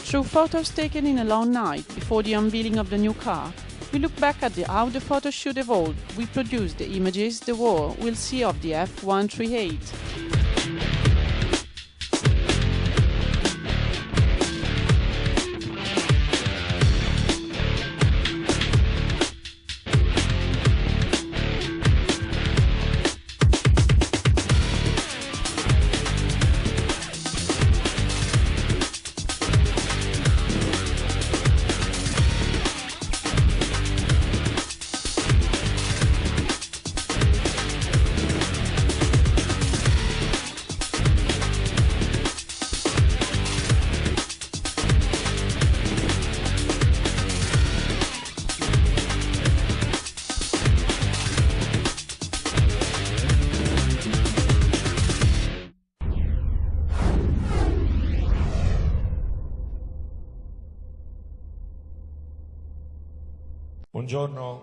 Through photos taken in a long night before the unveiling of the new car, we look back at how the photo shoot evolved. We produce the images the world will see of the F138.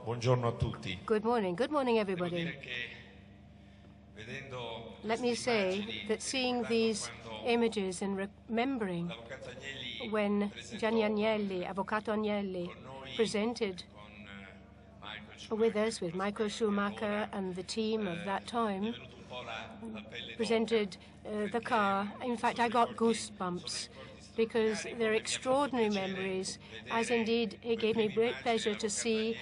Buongiorno a tutti. Good morning everybody. Let me say that seeing these images and remembering when Gianni Agnelli, Avvocato Agnelli, presented with us, with Michael Schumacher and the team of that time, presented the car, in fact I got goosebumps, because they're extraordinary memories, as indeed it gave me great pleasure to see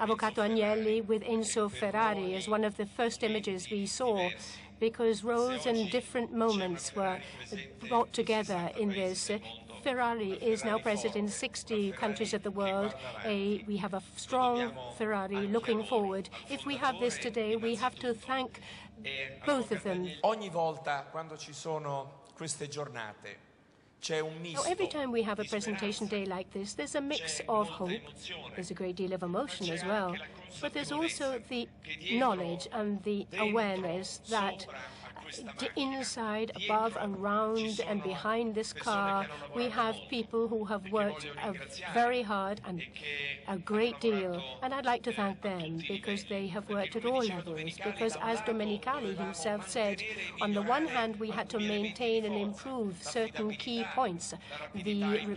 Avvocato Agnelli with Enzo Ferrari as one of the first images we saw, because roles and different moments were brought together in this. Ferrari is now present in 60 countries of the world. We have a strong Ferrari looking forward. If we have this today, we have to thank both of them. Ogni volta quando ci sono queste giornate, now, every time we have a presentation day like this, there's a mix of hope, there's a great deal of emotion as well, but there's also the knowledge and the awareness that inside, above, around and behind this car, we have people who have worked very hard and a great deal. And I'd like to thank them because they have worked at all levels. Because as Domenicali himself said, on the one hand, we had to maintain and improve certain key points, the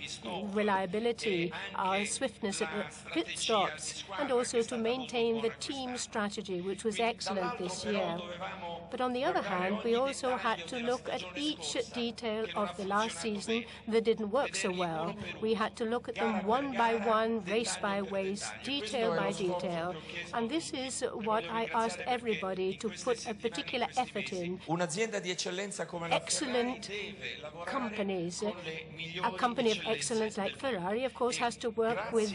reliability, our swiftness at the pit stops, and also to maintain the team strategy, which was excellent this year. But on the other hand, we also had to look at each detail of the last season that didn't work so well. We had to look at them one by one, race by race, detail by detail. And this is what I asked everybody to put a particular effort in. Excellent companies, a company of excellence like Ferrari, of course, has to work with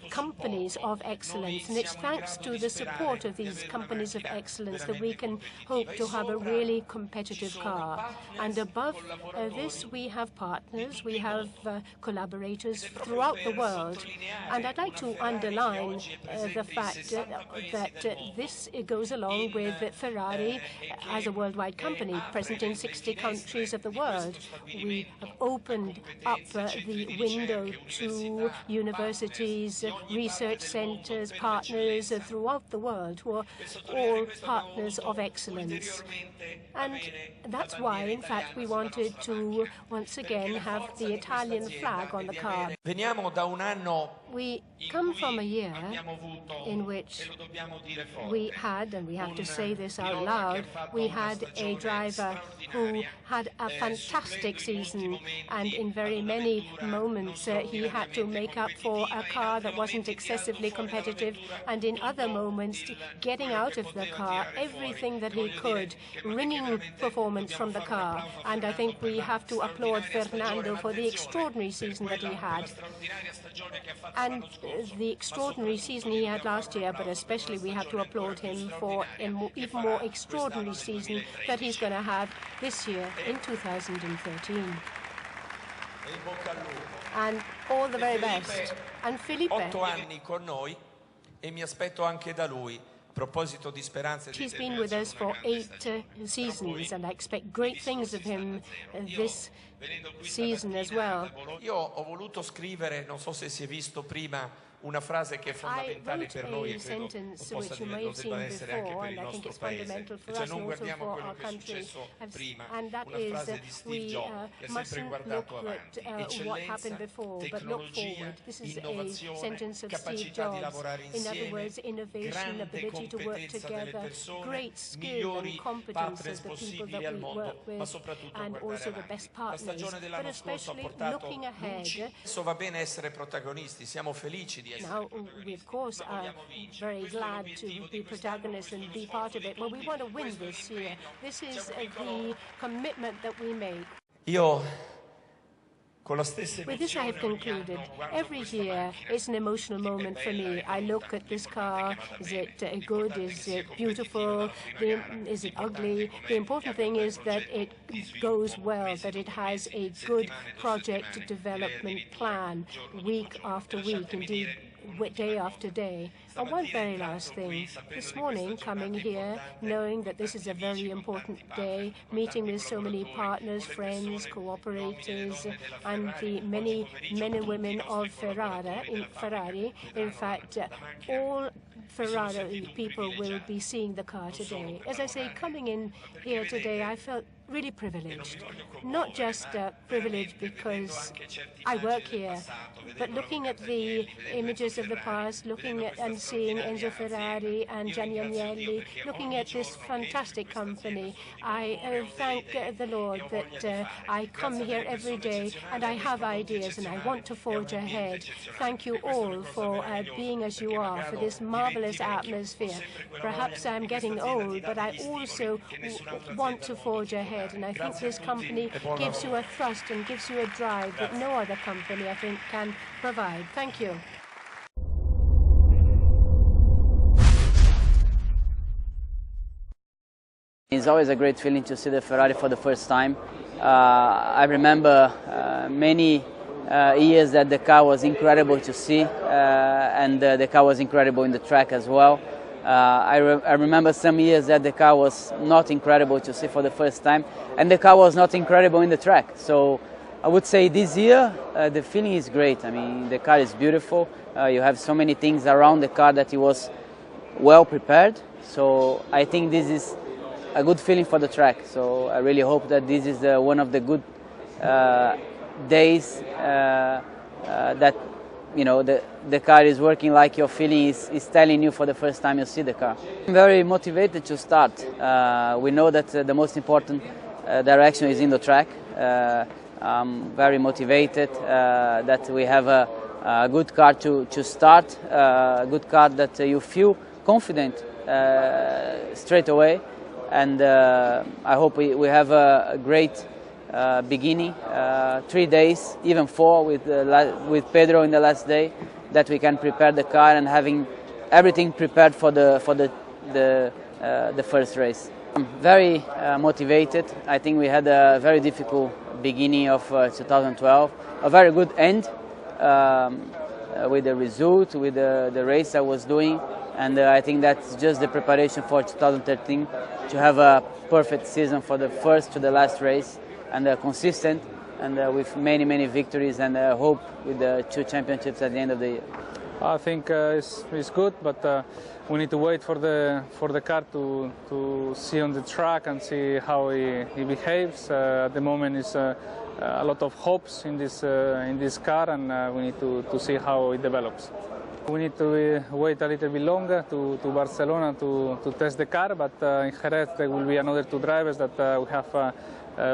companies of excellence. And it's thanks to the support of these companies of excellence that we can hope to have a really competitive car. And above this, we have partners, we have collaborators throughout the world. And I'd like to underline the fact that this goes along with Ferrari as a worldwide company, present in 60 countries of the world. We have opened up the window to universities, research centers, partners throughout the world who are all partners of excellence. And that's why, in fact, we wanted to once again have the Italian flag on the car. We come from a year in which we had, and we have to say this out loud, we had a driver who had a fantastic season, and in very many moments he had to make up for a car that wasn't excessively competitive, and in other moments getting out of the car everything that he could, ringing performance from the car. And I think we have to applaud Fernando for the extraordinary season that he had, and the extraordinary season he had last year, but especially we have to applaud him for an even more extraordinary season that he's going to have this year in 2013. And all the very best. And Felipe. 8 anni con noi e mi aspetto anche da lui. He's been with us for 8 seasons, and I expect great things of him this season as well. Io ho voluto scrivere, non so se si è visto prima, una frase che è fondamentale per noi e credo sentence possa which you may have lo debba seen essere anche before, per il and I think nostro it's paese, fundamental for cioè us non and also guardiamo for quello our che è country. successo prima, And that una is frase di Steve we Jobs che ha sempre mustn't look guardato avanti, at what happened eccellenza, before, but look tecnologia, forward. This is a innovazione, sentence of Steve capacità di Jobs. lavorare In other insieme, words, innovation, grande ability to work competenza delle together, persone, great skill and migliori competence partners of the people possibili that al we mondo, work ma with, soprattutto and guardare also the avanti. best La partners. stagione But dell'anno scorso ha especially portato looking luci, ahead, adesso va bene essere protagonisti, siamo felici di essere now, protagonisti. we of course are very glad to be protagonists and be part of it. Well, we want to win this year. This is the commitment that we make. Io con la stessa With this, I have concluded. Every year, it's an emotional moment for me. I look at this car. Is it good? Is it beautiful? Is it ugly? The important thing is that it goes well, that it has a good project development plan, week after week, indeed, day after day. And one very last thing. This morning, coming here, knowing that this is a very important day, meeting with so many partners, friends, cooperators, and the many men and women of Ferrari. In fact, all Ferrari people will be seeing the car today. As I say, coming in here today, I felt really privileged. Not just privileged because I work here, but looking at the images of the past, looking at and seeing Enzo Ferrari and Gianni Agnelli, looking at this fantastic company, I thank the Lord that I come here every day and I have ideas and I want to forge ahead. Thank you all for being as you are, for this marvelous atmosphere. Perhaps I'm getting old, but I also want to forge ahead, and I think this company gives you a thrust and gives you a drive that no other company, I think, can provide. Thank you. It's always a great feeling to see the Ferrari for the first time. I remember many years that the car was incredible to see, and the car was incredible in the track as well. I remember some years that the car was not incredible to see for the first time, and the car was not incredible in the track. So I would say this year the feeling is great. I mean, the car is beautiful. You have so many things around the car that it was well prepared. So I think this is a good feeling for the track. So I really hope that this is one of the good days that, you know, the car is working like your feeling is telling you for the first time you see the car. I'm very motivated to start. We know that the most important direction is in the track. I'm very motivated that we have a good car to start, a good car that you feel confident straight away. And I hope we have a great beginning, 3 days, even 4 with Pedro in the last day, that we can prepare the car and having everything prepared for the first race. I'm very motivated. I think we had a very difficult beginning of 2012, a very good end with the result, with the race I was doing. And I think that's just the preparation for 2013, to have a perfect season for the first to the last race, and consistent, and with many victories, and hope with the 2 championships at the end of the year. I think it's good, but we need to wait for the car to see on the track and see how he behaves. At the moment, it's a lot of hopes in this car, and we need to see how it develops. We need to wait a little bit longer to Barcelona to test the car, but in Jerez there will be another 2 drivers that we have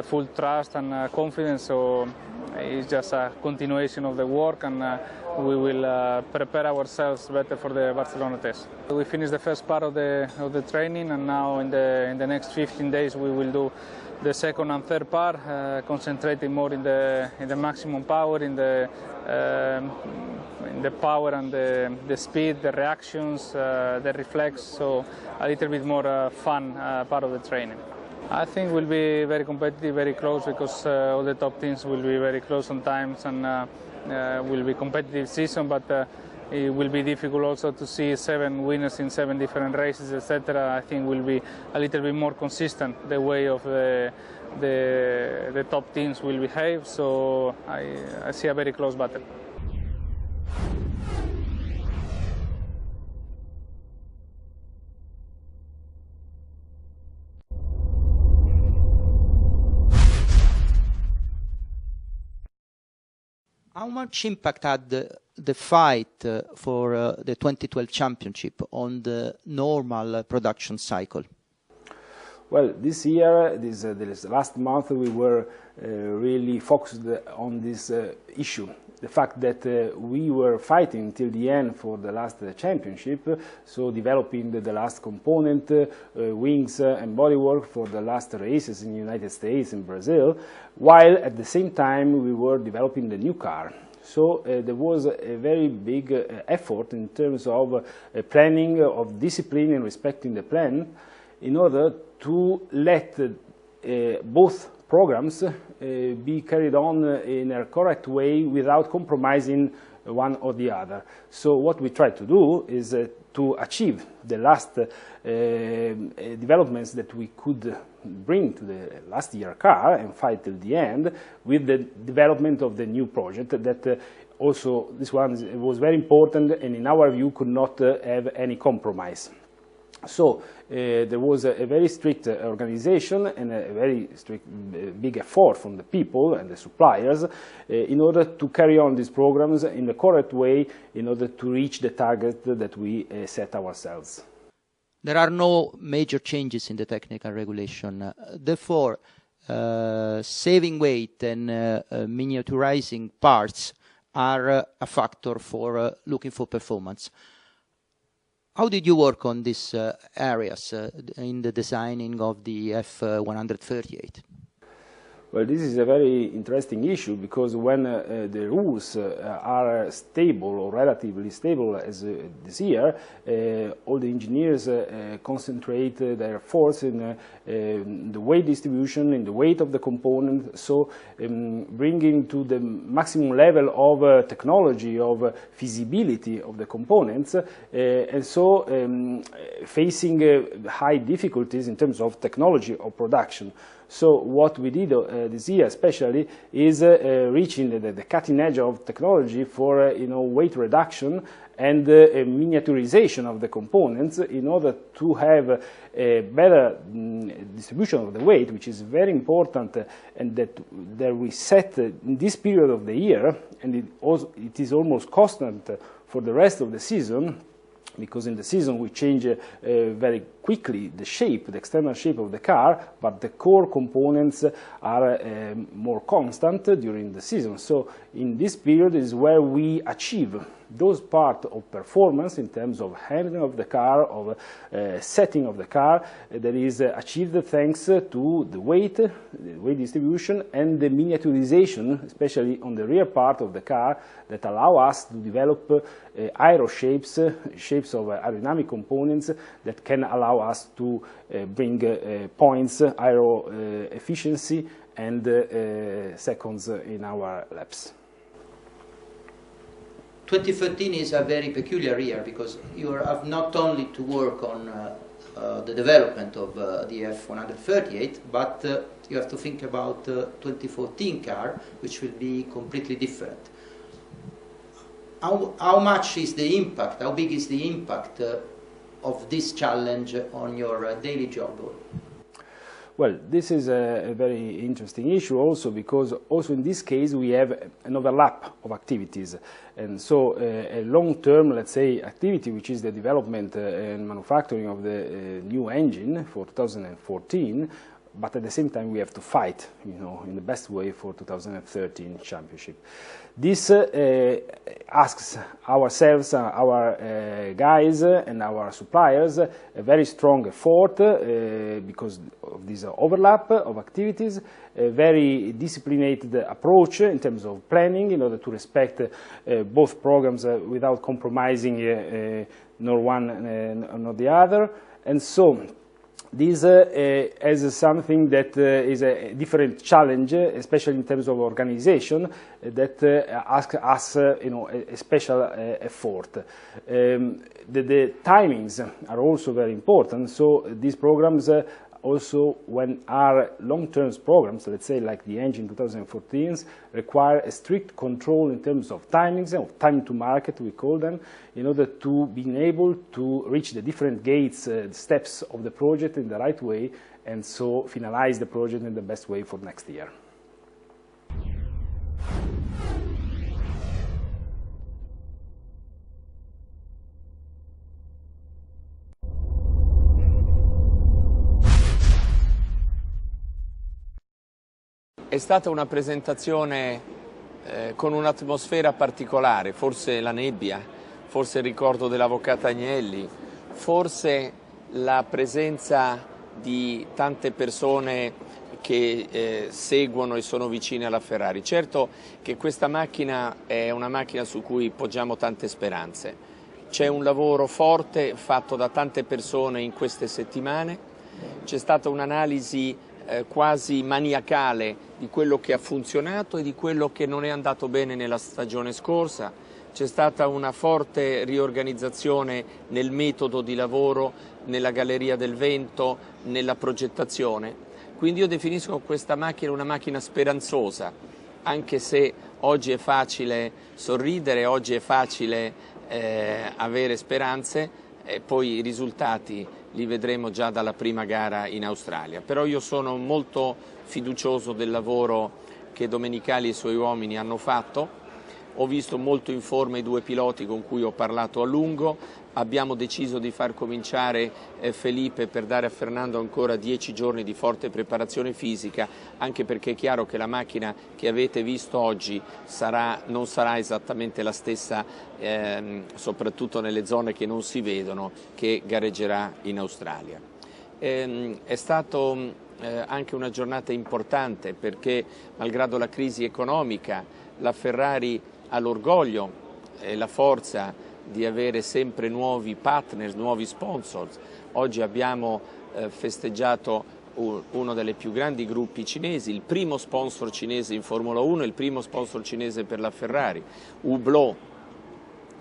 full trust and confidence, so it's just a continuation of the work, and we will prepare ourselves better for the Barcelona test. We finished the first part of the training, and now in the next 15 days we will do the second and third part, concentrating more in the maximum power, in the power and the speed, the reactions, the reflex, so a little bit more fun part of the training. I think we'll be very competitive, very close, because all the top teams will be very close on times, and will be competitive season, but it will be difficult also to see 7 winners in 7 different races, etc. I think will be a little bit more consistent the way of the top teams will behave, so I see a very close battle. How much impact had the fight for the 2012 championship on the normal production cycle? Well, this year, this last month, we were really focused on this issue. The fact that we were fighting till the end for the last championship, so developing the last component, wings and bodywork for the last races in the United States and Brazil, while at the same time we were developing the new car. So there was a very big effort in terms of planning, of discipline and respecting the plan, in order to let both programs be carried on in a correct way without compromising one or the other. So what we try to do is to achieve the last developments that we could bring to the last year car and fight till the end with the development of the new project that also this one was very important and in our view could not have any compromise. So there was a very strict organization and a very strict, big effort from the people and the suppliers in order to carry on these programs in the correct way in order to reach the target that we set ourselves. There are no major changes in the technical regulation. Therefore, saving weight and miniaturizing parts are a factor for looking for performance. How did you work on these areas in the designing of the F138? Well, this is a very interesting issue because when the rules are stable or relatively stable as this year, all the engineers concentrate their efforts in the weight distribution, in the weight of the component, so bringing to the maximum level of technology, of feasibility of the components, and so facing high difficulties in terms of technology or production. So what we did this year especially is reaching the cutting edge of technology for weight reduction and miniaturization of the components in order to have a better distribution of the weight, which is very important and that we set in this period of the year, and it is almost constant for the rest of the season, because in the season we change very quickly the shape, the external shape of the car, but the core components are more constant during the season. So in this period is where we achieve those parts of performance in terms of handling of the car, of setting of the car, that is achieved thanks to the weight distribution and the miniaturization, especially on the rear part of the car, that allow us to develop aero shapes of aerodynamic components that can allow us to bring points, aero efficiency and seconds in our laps. 2013 is a very peculiar year because you have not only to work on the development of the F138, but you have to think about 2014 car, which will be completely different. How much is the impact, how big is the impact of this challenge on your daily job? Well, this is a very interesting issue also because also in this case we have an overlap of activities, and so a long-term, let's say, activity which is the development and manufacturing of the new engine for 2014, but at the same time we have to fight, in the best way for 2013 championship. This asks ourselves, our guys and our suppliers a very strong effort because of this overlap of activities, a very disciplined approach in terms of planning in order to respect both programs without compromising nor one nor the other, and so this is something that is a different challenge, especially in terms of organization, that asks us, a special effort. The timings are also very important. So these programs also, when are long-term programs, let's say like the engine 2014, require a strict control in terms of timings, of time to market, we call them, in order to be able to reach the different gates, steps of the project in the right way, and so finalize the project in the best way for next year. È stata una presentazione con un'atmosfera particolare, forse la nebbia, forse il ricordo dell'avvocato Agnelli, forse la presenza di tante persone che seguono e sono vicine alla Ferrari. Certo che questa macchina è una macchina su cui poggiamo tante speranze. C'è un lavoro forte fatto da tante persone in queste settimane, c'è stata un'analisi quasi maniacale di quello che ha funzionato e di quello che non è andato bene nella stagione scorsa, c'è stata una forte riorganizzazione nel metodo di lavoro, nella galleria del vento, nella progettazione. Quindi io definisco questa macchina una macchina speranzosa, anche se oggi è facile sorridere, oggi è facile avere speranze, poi i risultati li vedremo già dalla prima gara in Australia. Però io sono molto fiducioso del lavoro che Domenicali e i suoi uomini hanno fatto. Ho visto molto in forma i due piloti con cui ho parlato a lungo, abbiamo deciso di far cominciare Felipe per dare a Fernando ancora 10 giorni di forte preparazione fisica, anche perché è chiaro che la macchina che avete visto oggi non sarà esattamente la stessa, soprattutto nelle zone che non si vedono, che gareggerà in Australia. È stato anche una giornata importante perché, malgrado la crisi economica, la Ferrari ha l'orgoglio e la forza di avere sempre nuovi partner, nuovi sponsors. Oggi abbiamo festeggiato uno dei più grandi gruppi cinesi, il primo sponsor cinese in Formula 1 e il primo sponsor cinese per la Ferrari, Hublot,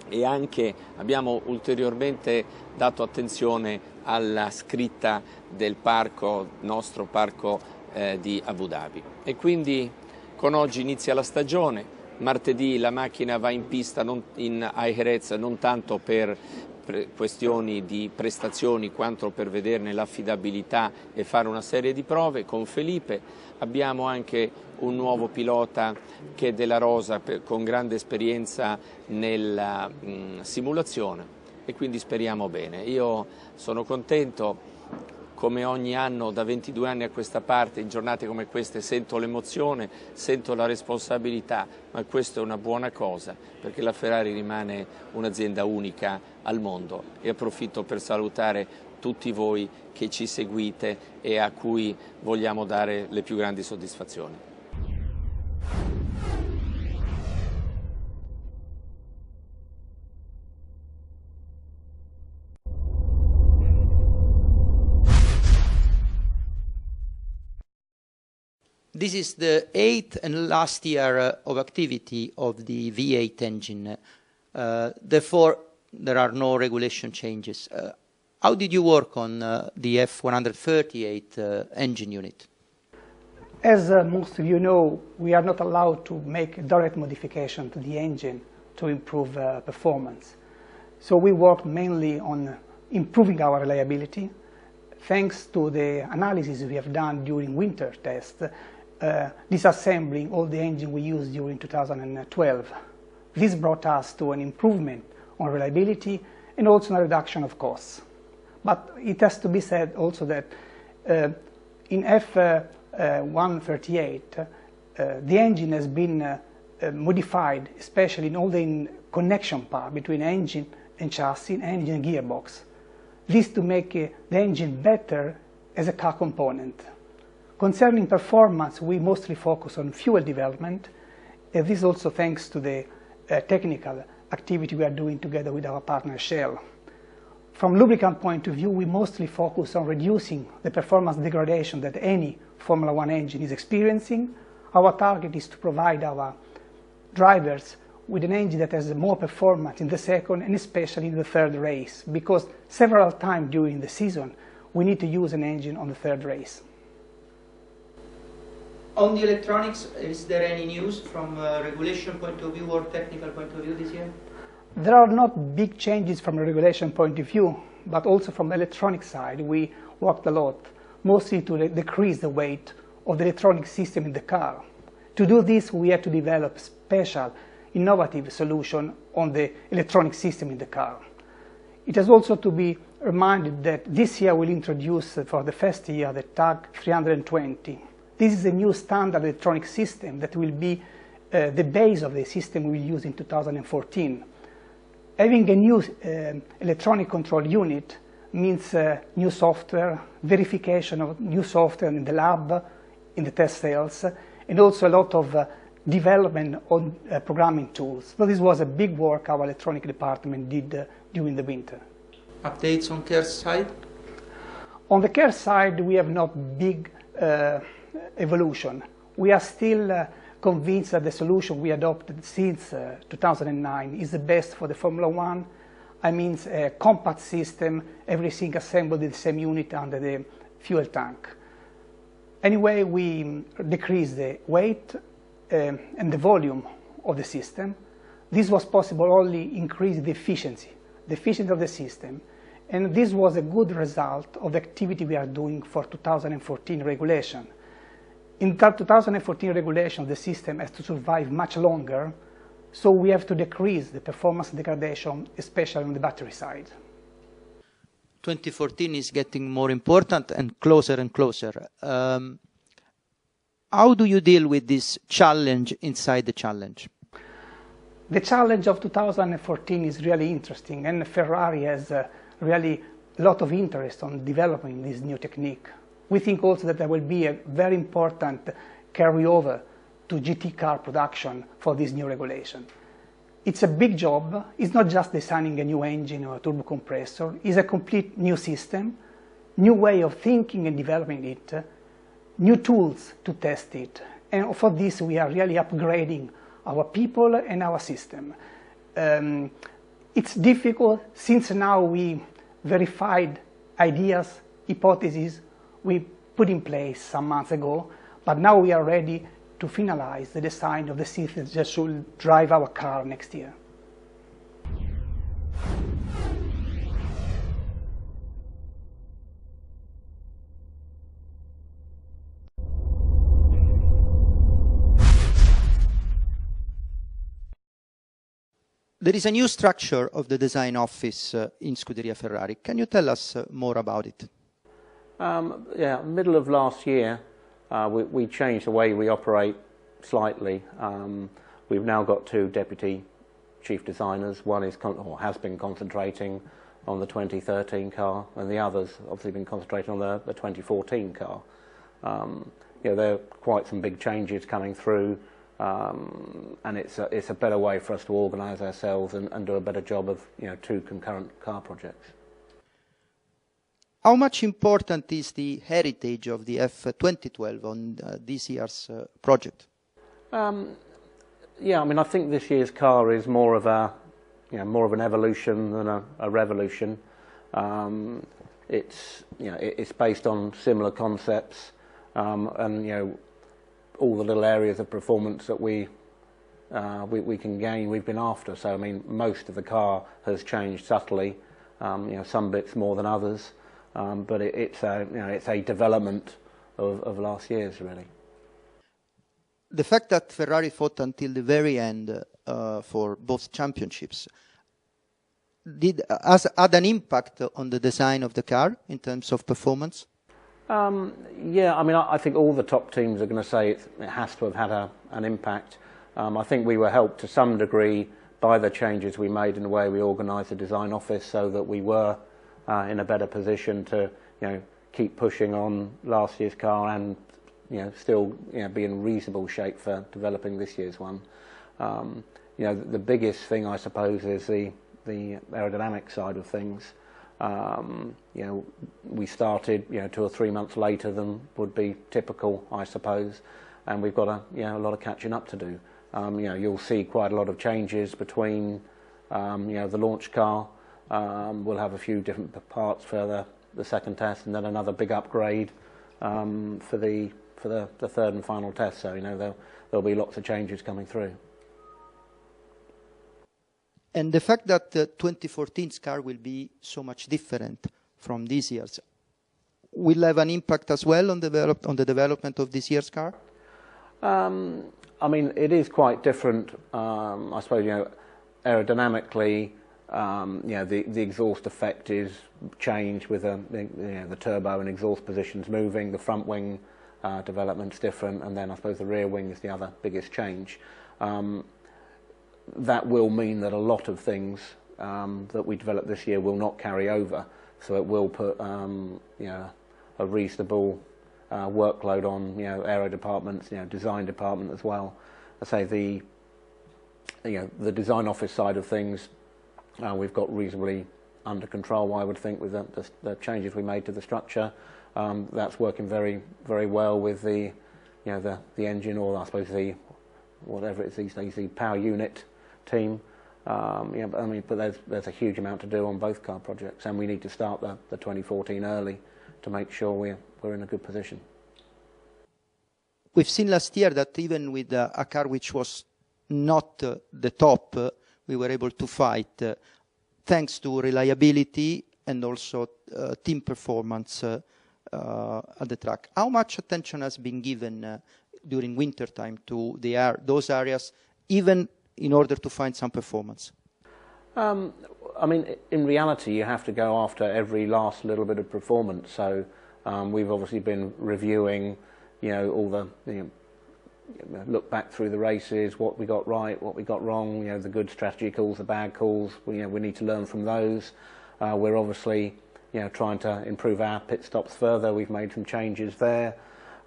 e anche abbiamo ulteriormente dato attenzione alla scritta del nostro parco di Abu Dhabi. E quindi con oggi inizia la stagione. Martedì la macchina va in pista a Jerez non tanto per questioni di prestazioni quanto per vederne l'affidabilità e fare una serie di prove. Con Felipe abbiamo anche un nuovo pilota che è della Rosa con grande esperienza nella simulazione e quindi speriamo bene. Io sono contento. Come ogni anno, da 22 anni a questa parte, in giornate come queste, sento l'emozione, sento la responsabilità, ma questa è una buona cosa, perché la Ferrari rimane un'azienda unica al mondo. E approfitto per salutare tutti voi che ci seguite e a cui vogliamo dare le più grandi soddisfazioni. This is the 8th and last year of activity of the V8 engine. Therefore, there are no regulation changes. How did you work on the F138 engine unit? As most of you know, we are not allowed to make direct modification to the engine to improve performance. So we worked mainly on improving our reliability. Thanks to the analysis we have done during winter tests, disassembling all the engine we used during 2012. This brought us to an improvement on reliability and also a reduction of costs. But it has to be said also that in F138 the engine has been modified, especially in all the connection part between engine and chassis and engine and gearbox. This to make the engine better as a car component. Concerning performance, we mostly focus on fuel development, and this also thanks to the technical activity we are doing together with our partner Shell. From lubricant point of view, we mostly focus on reducing the performance degradation that any Formula 1 engine is experiencing. Our target is to provide our drivers with an engine that has more performance in the second and especially in the third race, because several times during the season we need to use an engine on the third race. On the electronics, is there any news from a regulation point of view or technical point of view this year? There are not big changes from a regulation point of view, but also from the electronic side we worked a lot, mostly to decrease the weight of the electronic system in the car. To do this, we had to develop special innovative solution on the electronic system in the car. It has also to be reminded that this year we'll introduce for the first year the TAG 320, This is a new standard electronic system that will be the base of the system we will use in 2014. Having a new electronic control unit means new software, verification of new software in the lab, in the test cells, and also a lot of development on programming tools. So this was a big work our electronic department did during the winter. Updates on care side? On the care side, we have not big evolution. We are still convinced that the solution we adopted since 2009 is the best for the Formula One. I mean, a compact system, everything assembled in the same unit under the fuel tank. Anyway, we decreased the weight and the volume of the system. This was possible only increasing the efficiency of the system. And this was a good result of the activity we are doing for 2014 regulation. In 2014 regulation, the system has to survive much longer, so we have to decrease the performance degradation, especially on the battery side. 2014 is getting more important and closer. How do you deal with this challenge inside the challenge? The challenge of 2014 is really interesting, and Ferrari has really a lot of interest on developing this new technique. We think also that there will be a very important carryover to GT car production for this new regulation. It's a big job. It's not just designing a new engine or a turbo compressor. It's a complete new system, new way of thinking and developing it, new tools to test it. And for this, we are really upgrading our people and our system. It's difficult since now we verified ideas, hypotheses we put in place some months ago, but now we are ready to finalize the design of the system that should drive our car next year. There is a new structure of the design office in Scuderia Ferrari. Can you tell us more about it? Yeah, middle of last year, we changed the way we operate slightly. We've now got 2 deputy chief designers. One is or has been concentrating on the 2013 car, and the other's obviously been concentrating on the 2014 car. You know, there are quite some big changes coming through. And it's a better way for us to organise ourselves and do a better job of 2 concurrent car projects. How much important is the heritage of the F2012 on this year's project? Yeah, I mean, I think this year's car is more of an evolution than a revolution. It's based on similar concepts, and all the little areas of performance that we can gain, we've been after. So I mean, most of the car has changed subtly, some bits more than others, but it's a development of last year's really. The fact that Ferrari fought until the very end for both championships had an impact on the design of the car in terms of performance? Yeah, I mean, I think all the top teams are going to say it has to have had an impact. I think we were helped to some degree by the changes we made in the way we organised the design office, so that we were in a better position to, keep pushing on last year's car and, still, be in reasonable shape for developing this year's one. The biggest thing, I suppose, is the aerodynamic side of things. We started 2 or 3 months later than would be typical, I suppose, and we've got a lot of catching up to do. You'll see quite a lot of changes between the launch car. We'll have a few different parts for the second test, and then another big upgrade for the third and final test. So there'll be lots of changes coming through. And the fact that the 2014's car will be so much different from this year's will have an impact as well on the development of this year's car? I mean, it is quite different. I suppose, aerodynamically, the exhaust effect is changed with the turbo and exhaust positions moving. The front wing development's different, and then I suppose the rear wing is the other biggest change. That will mean that a lot of things that we develop this year will not carry over, so it will put you know, a reasonable workload on, you know, aero departments, you know, design department as well. I say the design office side of things we've got reasonably under control, I would think, with the changes we made to the structure. That's working very, very well with the, you know, the engine, or I suppose the, whatever it is these days, the power unit team. Yeah, but, I mean, but there's a huge amount to do on both car projects, and we need to start the 2014 early to make sure we're in a good position. We've seen last year that even with a car which was not the top, we were able to fight thanks to reliability and also team performance at the track. How much attention has been given during winter time to those areas, even in order to find some performance? I mean, in reality, you have to go after every last little bit of performance. So we've obviously been reviewing, you know, all the, you know, look back through the races, what we got right, what we got wrong, you know, the good strategy calls, the bad calls. You know, we need to learn from those. We're obviously, you know, trying to improve our pit stops further. We've made some changes there.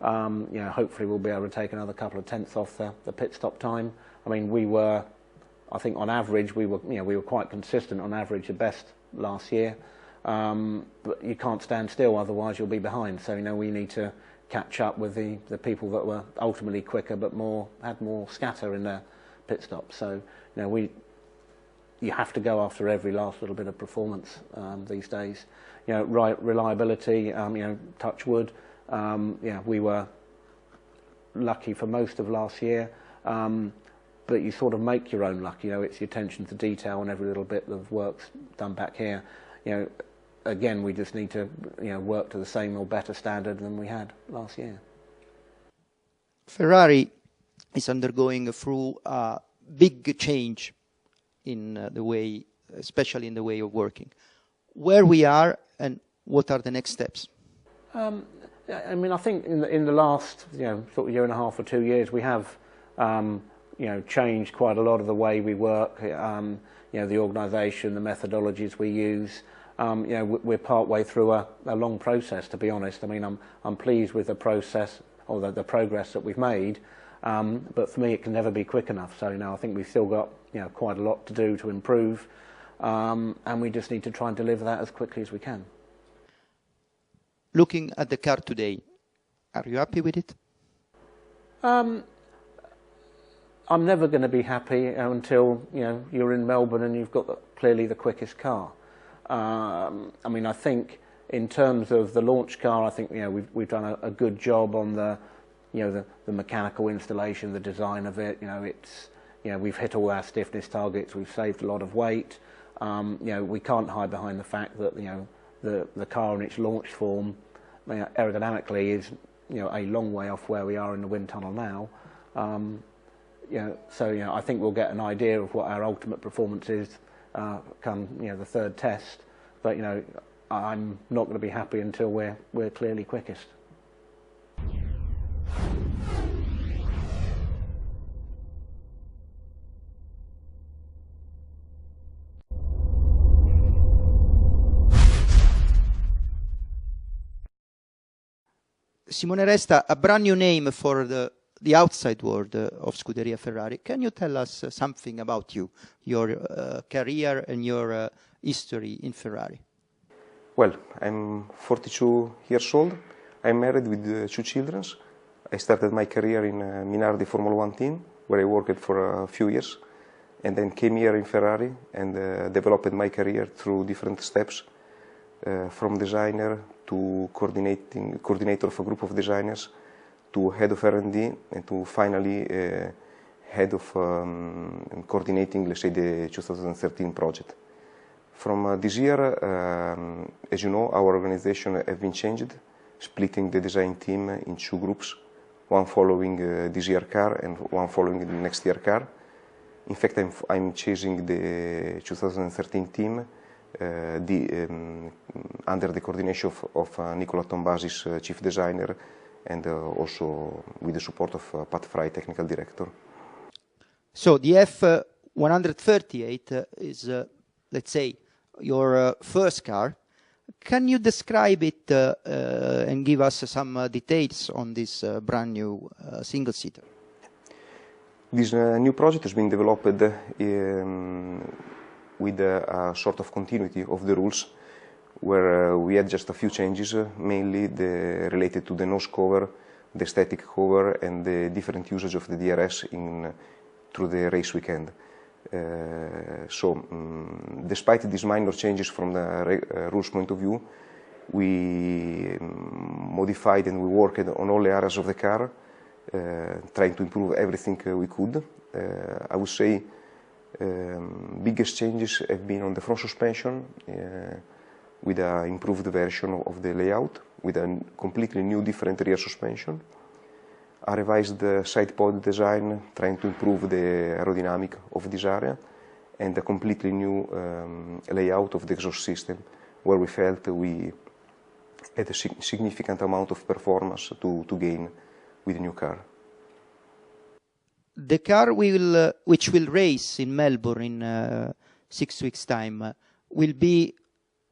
You know, hopefully we'll be able to take another couple of tenths off the pit stop time. I mean, we were, I think on average, we were quite consistent on average, the best last year. But you can't stand still, otherwise you'll be behind. So, you know, we need to catch up with the people that were ultimately quicker but had more scatter in their pit stops. So, you know, you have to go after every last little bit of performance these days. You know, reliability, you know, touch wood. Yeah, we were lucky for most of last year. But you sort of make your own luck, you know, it's your attention to detail and every little bit of work's done back here. You know, again, we just need to, you know, work to the same or better standard than we had last year. Ferrari is undergoing through a big change in the way, especially in the way of working. Where we are and what are the next steps? I mean, I think in the last, you know, sort of year and a half or 2 years, we have you know, changed quite a lot of the way we work, you know, the organisation, the methodologies we use. You know, we're part way through a long process, to be honest. I mean, I'm pleased with the process, or the progress that we've made, but for me it can never be quick enough. So, you know, I think we've still got, you know, quite a lot to do to improve, and we just need to try and deliver that as quickly as we can. Looking at the car today, are you happy with it? I'm never going to be happy until, you know, you're in Melbourne and you've got clearly the quickest car. I mean, I think in terms of the launch car, I think, you know, we've done a good job on the, you know, the mechanical installation, the design of it. You know, it's, you know, we've hit all our stiffness targets. We've saved a lot of weight. You know, we can't hide behind the fact that, you know, the car in its launch form, you know, aerodynamically is, you know, a long way off where we are in the wind tunnel now. You know, so, you know, I think we'll get an idea of what our ultimate performance is come, you know, the third test. But, you know, I'm not going to be happy until we're clearly quickest. Simone Resta, a brand new name for the outside world of Scuderia Ferrari. Can you tell us something about you, your career and your history in Ferrari? Well, I'm 42 years old. I'm married with 2 children. I started my career in Minardi Formula 1 team, where I worked for a few years, and then came here in Ferrari and developed my career through different steps, from designer to coordinator of a group of designers, to head of R&D, and to finally head of coordinating, let's say, the 2013 project. From this year, as you know, our organization has been changed, splitting the design team in 2 groups, one following this year car and one following the next year car. In fact, I'm chasing the 2013 team under the coordination of Nicola Tombasi's chief designer and also with the support of Pat Fry, technical director. So the F138 is, let's say, your first car. Can you describe it and give us some details on this brand new single-seater? This new project has been developed with a sort of continuity of the rules, where we had just a few changes, mainly related to the nose cover, the static cover, and the different usage of the DRS through the race weekend. Despite these minor changes from the rules point of view, we modified and we worked on all the areas of the car, trying to improve everything we could. I would say biggest changes have been on the front suspension, with an improved version of the layout, with a completely new, different rear suspension. I revised the side pod design, trying to improve the aerodynamic of this area, and a completely new layout of the exhaust system, where we felt we had a significant amount of performance to gain with the new car. The car which will race in Melbourne in 6 weeks' time will be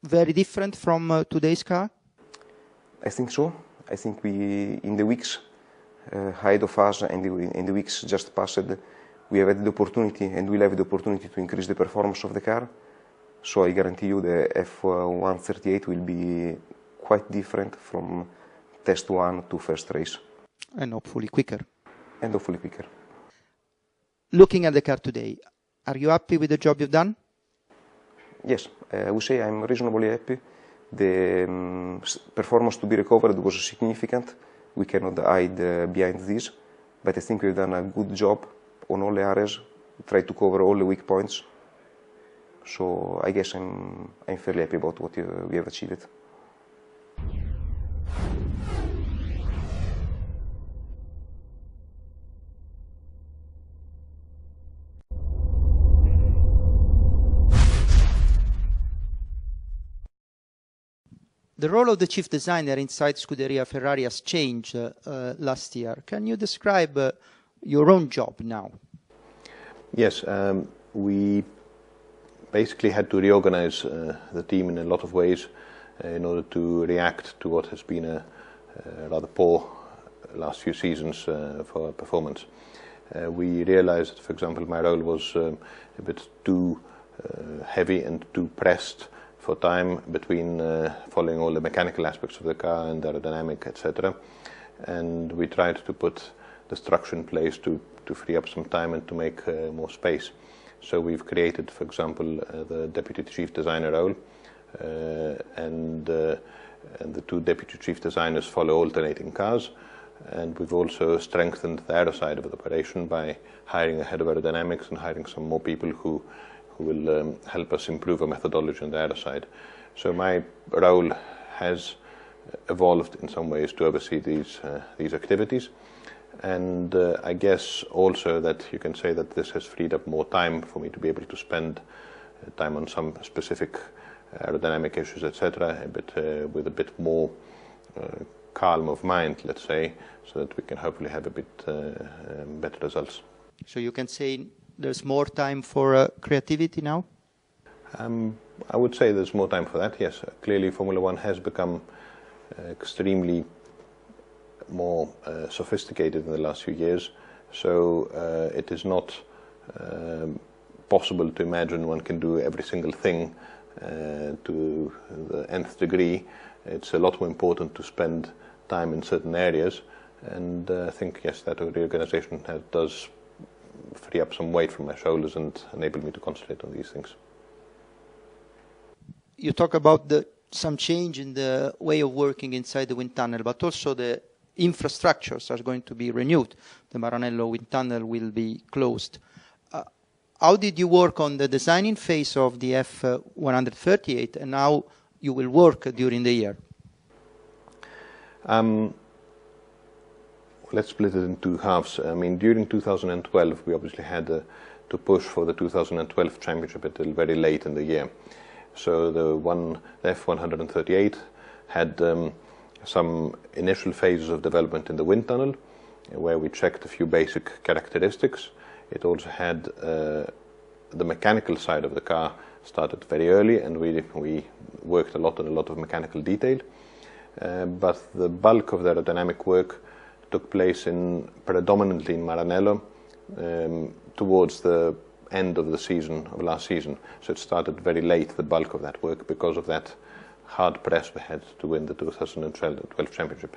very different from today's car? I think so. I think in the weeks ahead of us and in the weeks just passed, we have had the opportunity and will have the opportunity to increase the performance of the car. So I guarantee you the F138 will be quite different from test one to first race. And hopefully quicker. And hopefully quicker. Looking at the car today, are you happy with the job you've done? Yes, I would say I'm reasonably happy. The performance to be recovered was significant. We cannot hide behind this, but I think we've done a good job on all the areas, tried to cover all the weak points. So I guess I'm fairly happy about what we have achieved. The role of the chief designer inside Scuderia Ferrari has changed last year. Can you describe your own job now? Yes, we basically had to reorganize the team in a lot of ways in order to react to what has been a rather poor last few seasons for performance. We realized, for example, my role was a bit too heavy and too pressed for time between following all the mechanical aspects of the car and aerodynamic, etc. And we tried to put the structure in place to free up some time and to make more space. So we've created, for example, the deputy chief designer role, and the two deputy chief designers follow alternating cars. And we've also strengthened the aero side of the operation by hiring a head of aerodynamics and hiring some more people who will help us improve our methodology on the aero side. So my role has evolved in some ways to oversee these activities. And I guess also that you can say that this has freed up more time for me to be able to spend time on some specific aerodynamic issues, etc., with a bit more calm of mind, let's say, so that we can hopefully have a bit better results. So you can say there's more time for creativity now? I would say there's more time for that, yes. Clearly Formula One has become extremely more sophisticated in the last few years, so it is not possible to imagine one can do every single thing to the nth degree. It's a lot more important to spend time in certain areas, and I think, yes, that reorganization does free up some weight from my shoulders and enable me to concentrate on these things. You talk about some change in the way of working inside the wind tunnel, but also the infrastructures are going to be renewed. The Maranello wind tunnel will be closed. How did you work on the designing phase of the F138, and how you will work during the year? Let's split it in two halves. I mean, during 2012, we obviously had to push for the 2012 championship until very late in the year. So the F138 had some initial phases of development in the wind tunnel, where we checked a few basic characteristics. It also had the mechanical side of the car started very early, and we worked a lot on a lot of mechanical detail. But the bulk of the aerodynamic work took place predominantly in Maranello towards the end of the season, of last season. So it started very late, the bulk of that work, because of that hard press we had to win the 2012 championship.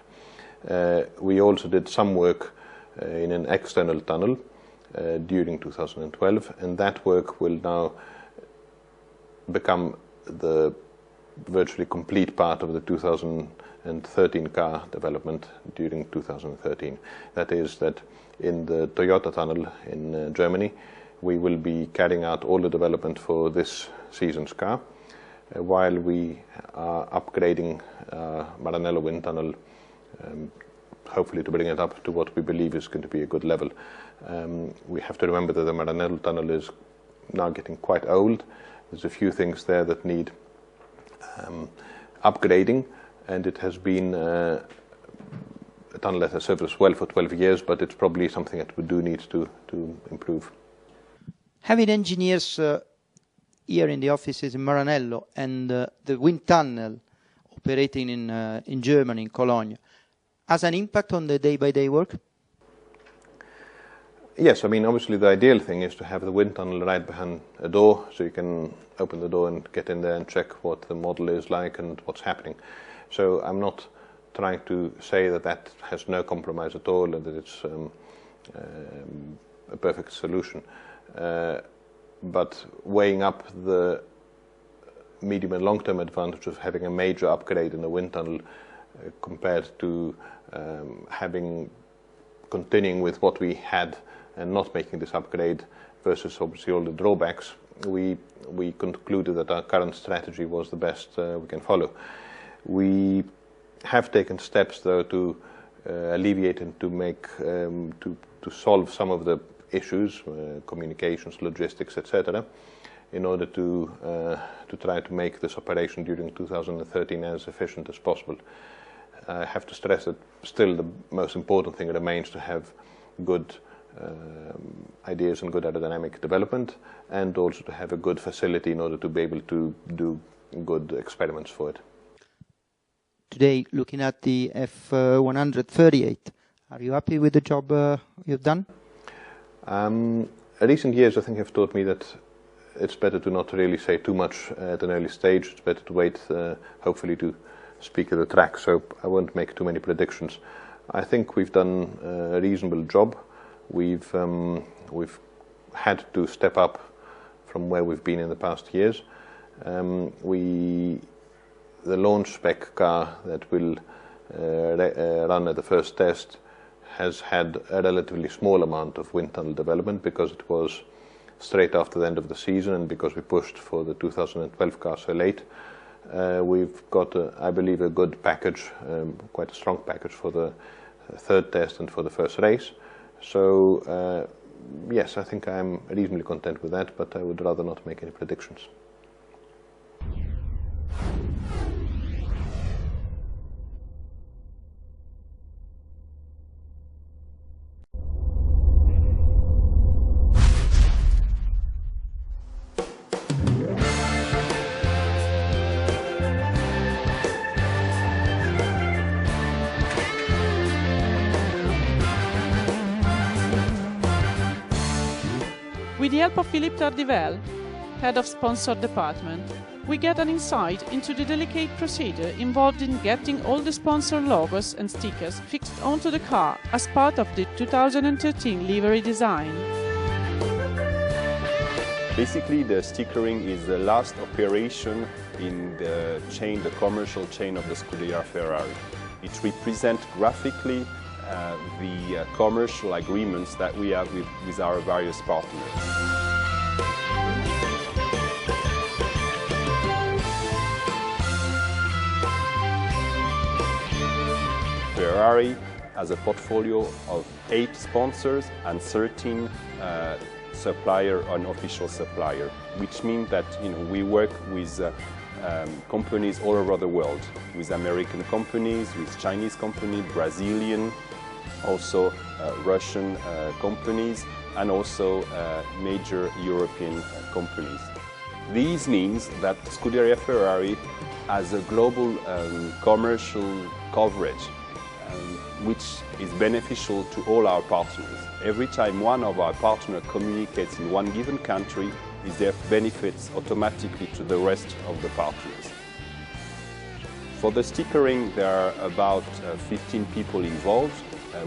We also did some work in an external tunnel during 2012, and that work will now become the virtually complete part of the 2013 car development during 2013. That is that in the Toyota tunnel in Germany, we will be carrying out all the development for this season's car, while we are upgrading Maranello wind tunnel, hopefully to bring it up to what we believe is going to be a good level. We have to remember that the Maranello tunnel is now getting quite old. There's a few things there that need upgrading, and it has been a tunnel that has served us well for 12 years, but it's probably something that we do need to improve. Having engineers here in the offices in Maranello and the wind tunnel operating in Germany, in Cologne, has an impact on the day-by-day work? Yes, I mean, obviously the ideal thing is to have the wind tunnel right behind a door, so you can open the door and get in there and check what the model is like and what's happening. So I'm not trying to say that that has no compromise at all and that it's a perfect solution. But weighing up the medium and long-term advantage of having a major upgrade in the wind tunnel compared to continuing with what we had and not making this upgrade versus obviously all the drawbacks, we concluded that our current strategy was the best we can follow. We have taken steps though to alleviate and to solve some of the issues, communications, logistics, etc., in order to try to make this operation during 2013 as efficient as possible. I have to stress that still the most important thing remains to have good ideas and good aerodynamic development, and also to have a good facility in order to be able to do good experiments for it. Today, looking at the F138, are you happy with the job you've done? Recent years, I think, have taught me that it's better to not really say too much at an early stage. It's better to wait, hopefully, to speak at the track, so I won't make too many predictions. I think we've done a reasonable job. We've had to step up from where we've been in the past years. The launch spec car that will run at the first test has had a relatively small amount of wind tunnel development because it was straight after the end of the season and because we pushed for the 2012 car so late. We've got, I believe, a good package, quite a strong package for the third test and for the first race. So, yes, I think I'm reasonably content with that, but I would rather not make any predictions. With the help of Philippe Tardivel, head of sponsor department, we get an insight into the delicate procedure involved in getting all the sponsor logos and stickers fixed onto the car as part of the 2013 livery design. Basically, the stickering is the last operation in the chain, the commercial chain of the Scuderia Ferrari. It represents graphically the commercial agreements that we have with our various partners. Ferrari has a portfolio of 8 sponsors and 13 supplier, unofficial supplier, which means that we work with companies all over the world, with American companies, with Chinese companies, Brazilian, also Russian companies, and also major European companies. This means that Scuderia Ferrari has a global commercial coverage, which is beneficial to all our partners. Every time one of our partners communicates in one given country, there benefits automatically to the rest of the partners. For the stickering, there are about 15 people involved,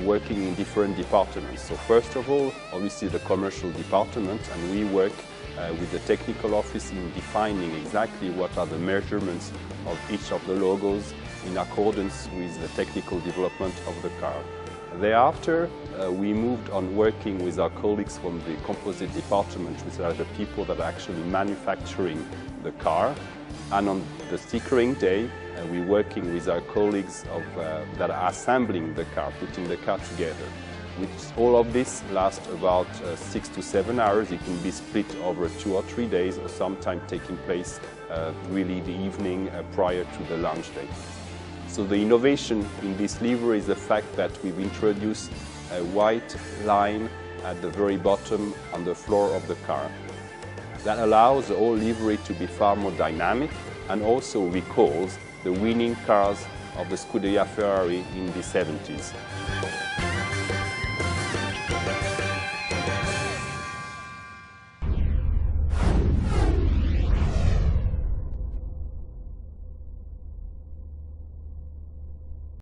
working in different departments. So first of all, obviously the commercial department, and we work with the technical office in defining exactly what are the measurements of each of the logos in accordance with the technical development of the car. Thereafter, we moved on working with our colleagues from the composite department, which are the people that are actually manufacturing the car. And on the stickering day, we're working with our colleagues that are assembling the car, putting the car together. All of this lasts about 6 to 7 hours. It can be split over 2 or 3 days, or sometimes taking place really the evening prior to the launch day. So the innovation in this livery is the fact that we've introduced a white line at the very bottom on the floor of the car. That allows the whole livery to be far more dynamic and also recalls the winning cars of the Scuderia Ferrari in the 70s.